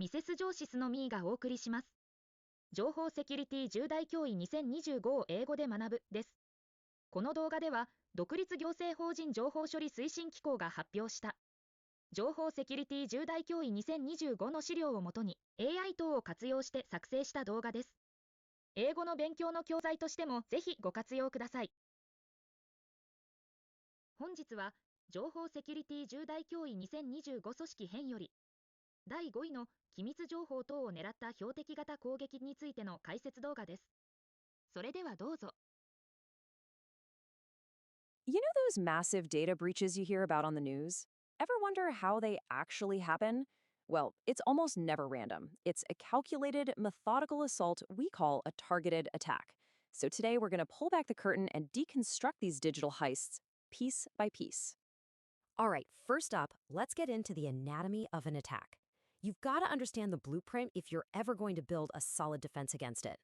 Mrs.情シスのミーがお送りします。情報セキュリティ10大脅威2025を英語で学ぶです。この動画では、独立行政法人情報処理推進機構が発表した、情報セキュリティ10大脅威2025の資料をもとに AI 等を活用して作成した動画です。英語の勉強の教材としてもぜひご活用ください。本日は、情報セキュリティ10大脅威2025組織編より、第5位の機密情報等を狙った標的型攻撃についての解説動画です。それではどうぞ。You know those massive data breaches you hear about on the news? Ever wonder how they actually happen? Well, it's almost never random. It's a calculated, methodical assault we call a targeted attack. So today we're going to pull back the curtain and deconstruct these digital heists piece by piece. All right, first up, let's get into the anatomy of an attack. You've got to understand the blueprint if you're ever going to build a solid defense against it.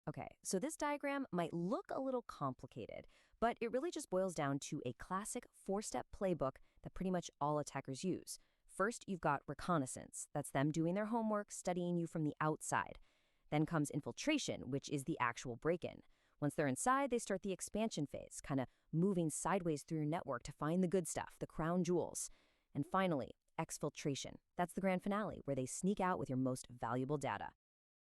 Okay, so this diagram might look a little complicated, but it really just boils down to a classic four-step playbook that pretty much all attackers use. First, you've got reconnaissance. That's them doing their homework, studying you from the outside. Then comes infiltration, which is the actual break-in. Once they're inside, they start the expansion phase, kind of moving sideways through your network to find the good stuff, the crown jewels. And finally, exfiltration. That's the grand finale, where they sneak out with your most valuable data.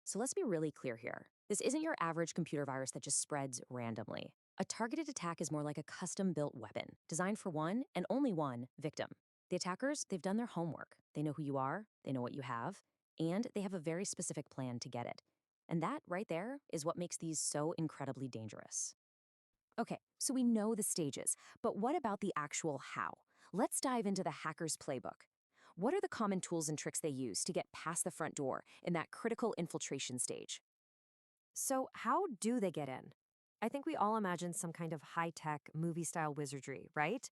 So let's be really clear here. This isn't your average computer virus that just spreads randomly. A targeted attack is more like a custom-built weapon, designed for one and only one victim. The attackers, they've done their homework. They know who you are, they know what you have, and they have a very specific plan to get it. And that, right there, is what makes these so incredibly dangerous. Okay, so we know the stages, but what about the actual how? Let's dive into the hacker's playbook. What are the common tools and tricks they use to get past the front door in that critical infiltration stage? So how do they get in? I think we all imagine some kind of high-tech, movie-style wizardry, right?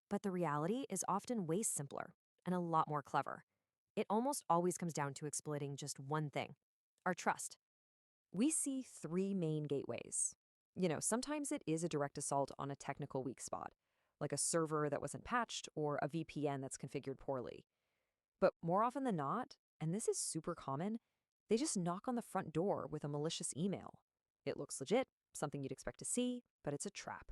But the reality is often way simpler and a lot more clever. It almost always comes down to exploiting just one thing: our trust. We see three main gateways. Sometimes it is a direct assault on a technical weak spot, like a server that wasn't patched or a VPN that's configured poorly. But more often than not, and this is super common, they just knock on the front door with a malicious email. It looks legit, something you'd expect to see, but it's a trap.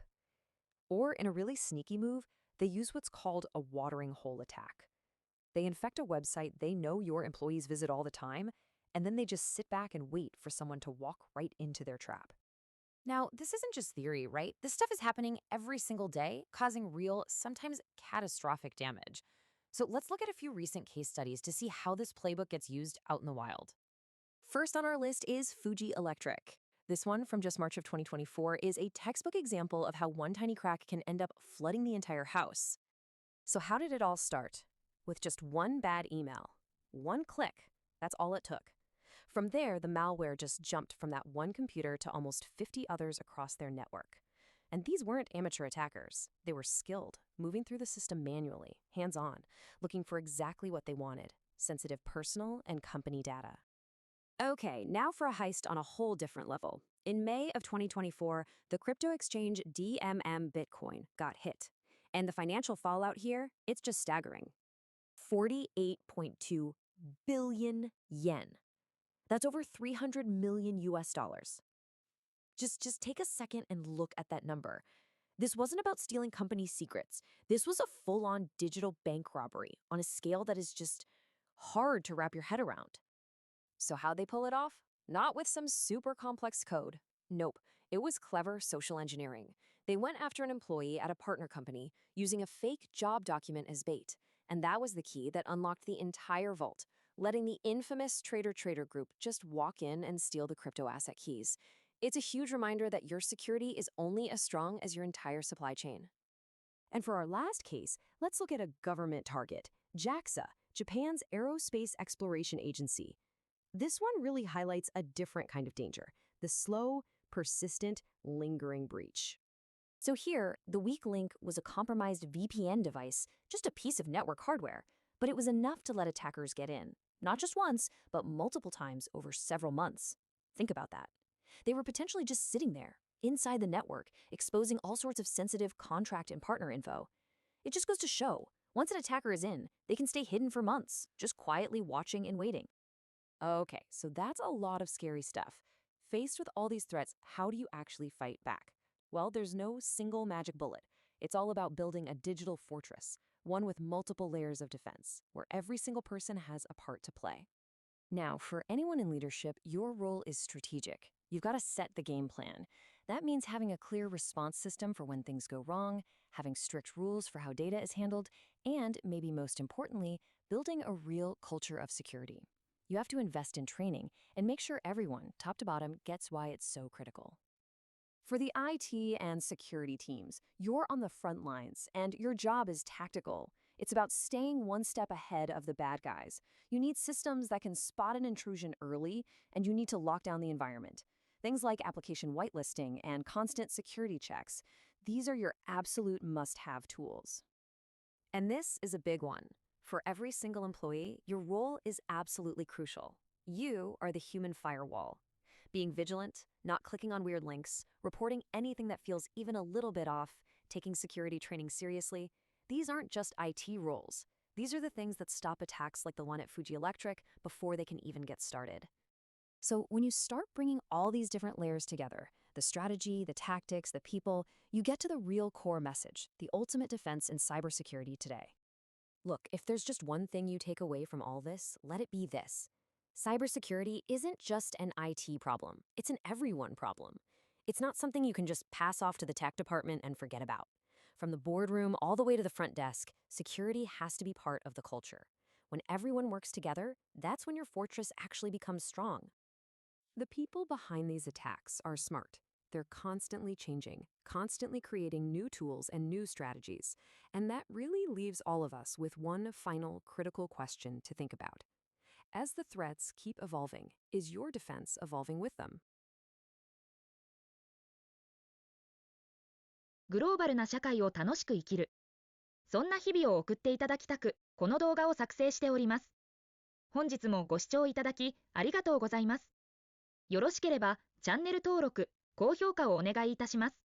Or in a really sneaky move, they use what's called a watering hole attack. They infect a website they know your employees visit all the time, and then they just sit back and wait for someone to walk right into their trap. Now, this isn't just theory, right? This stuff is happening every single day, causing real, sometimes catastrophic damage. So let's look at a few recent case studies to see how this playbook gets used out in the wild. First on our list is Fuji Electric. This one, from just March of 2024, is a textbook example of how one tiny crack can end up flooding the entire house. So how did it all start? With just one bad email. One click. That's all it took. From there, the malware just jumped from that one computer to almost 50 others across their network. And these weren't amateur attackers. They were skilled, moving through the system manually, hands-on, looking for exactly what they wanted: sensitive personal and company data. Okay, now for a heist on a whole different level. In May of 2024, the crypto exchange DMM Bitcoin got hit. And the financial fallout here, it's just staggering. 48.2 billion yen. That's over 300 million US dollars. Just take a second and look at that number. This wasn't about stealing company secrets. This was a full-on digital bank robbery on a scale that is just hard to wrap your head around. So how'd they pull it off? Not with some super complex code. Nope, it was clever social engineering. They went after an employee at a partner company using a fake job document as bait. And that was the key that unlocked the entire vault, letting the infamous Trader group just walk in and steal the crypto asset keys. It's a huge reminder that your security is only as strong as your entire supply chain. And for our last case, let's look at a government target: JAXA, Japan's Aerospace Exploration Agency. This one really highlights a different kind of danger: the slow, persistent, lingering breach. So here, the weak link was a compromised VPN device, just a piece of network hardware, but it was enough to let attackers get in. Not just once, but multiple times over several months. Think about that. They were potentially just sitting there, inside the network, exposing all sorts of sensitive contract and partner info. It just goes to show, once an attacker is in, they can stay hidden for months, just quietly watching and waiting. Okay, so that's a lot of scary stuff. Faced with all these threats, how do you actually fight back? Well, there's no single magic bullet. It's all about building a digital fortress, one with multiple layers of defense, where every single person has a part to play. Now, for anyone in leadership, your role is strategic. You've got to set the game plan. That means having a clear response system for when things go wrong, having strict rules for how data is handled, and, maybe most importantly, building a real culture of security. You have to invest in training and make sure everyone, top to bottom, gets why it's so critical. For the IT and security teams, you're on the front lines, and your job is tactical. It's about staying one step ahead of the bad guys. You need systems that can spot an intrusion early, and you need to lock down the environment. Things like application whitelisting and constant security checks, these are your absolute must-have tools. And this is a big one. For every single employee, your role is absolutely crucial. You are the human firewall. Being vigilant, not clicking on weird links, reporting anything that feels even a little bit off, taking security training seriously, these aren't just IT roles. These are the things that stop attacks like the one at Fuji Electric before they can even get started. So when you start bringing all these different layers together, the strategy, the tactics, the people, you get to the real core message, the ultimate defense in cybersecurity today. Look, if there's just one thing you take away from all this, let it be this. Cybersecurity isn't just an IT problem. It's an everyone problem. It's not something you can just pass off to the tech department and forget about. From the boardroom all the way to the front desk, security has to be part of the culture. When everyone works together, that's when your fortress actually becomes strong. The people behind these attacks are smart. They're constantly changing, constantly creating new tools and new strategies. And that really leaves all of us with one final critical question to think about. As the threats keep evolving, is your defense evolving with them? グローバルな社会を楽しく生きる。そんな日々を送っていただきたく、この動画を作成しております。本日もご視聴いただきありがとうございます。よろしければチャンネル登録、高評価をお願いいたします。